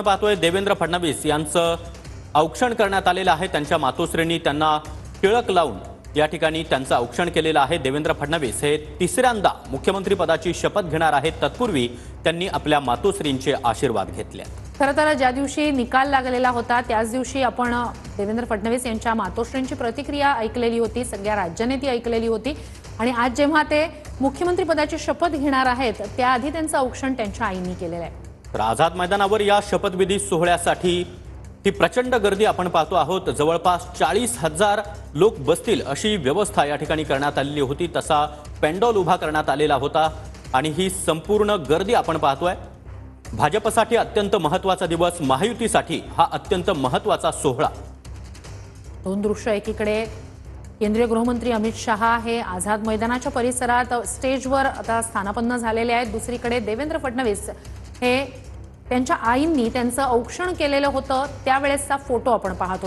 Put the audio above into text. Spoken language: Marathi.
पाहतोय देवेंद्र फडणवीस यांचं औक्षण करण्यात आलेलं आहे। त्यांच्या मातोश्रींनी त्यांना टिळक लावून या ठिकाणी त्यांचं औक्षण केलेलं आहे। देवेंद्र फडणवीस हे तिसऱ्यांदा मुख्यमंत्री पदाची शपथ घेणार आहेत। तत्पूर्वी त्यांनी आपल्या मातोश्रींचे आशीर्वाद घेतले। खरं तर ज्या दिवशी निकाल लागलेला होता त्याच दिवशी आपण देवेंद्र फडणवीस यांच्या मातोश्रींची प्रतिक्रिया ऐकलेली होती, सगळ्या राज्याने ती ऐकलेली होती। आणि आज जेव्हा ते मुख्यमंत्री पदाची शपथ घेणार आहेत त्याआधी त्यांचं औक्षण त्यांच्या आईने केलेलं आहे। तर आझाद मैदानावर या शपथविधी सोहळ्यासाठी ही प्रचंड गर्दी आपण पाहतो आहोत। जवळपास 40,000 लोक बसतील अशी व्यवस्था या ठिकाणी करण्यात आलेली होती। तसा पेंडॉल उभा करण्यात आलेला होता आणि ही संपूर्ण गर्दी आपण पाहतोय। भाजपसाठी अत्यंत महत्त्वाचा दिवस, महायुतीसाठी हा अत्यंत महत्त्वाचा सोहळा। दोन दृश्य, एकीकडे केंद्रीय गृहमंत्री अमित शहा हे आझाद मैदानाच्या परिसरात स्टेजवर आता स्थानापन्न झालेले आहेत। दुसरीकडे देवेंद्र फडणवीस हे त्यांच्या आईंनी त्यांचं औक्षण केलेलं होतं त्यावेळेसचा फोटो आपण पाहतो।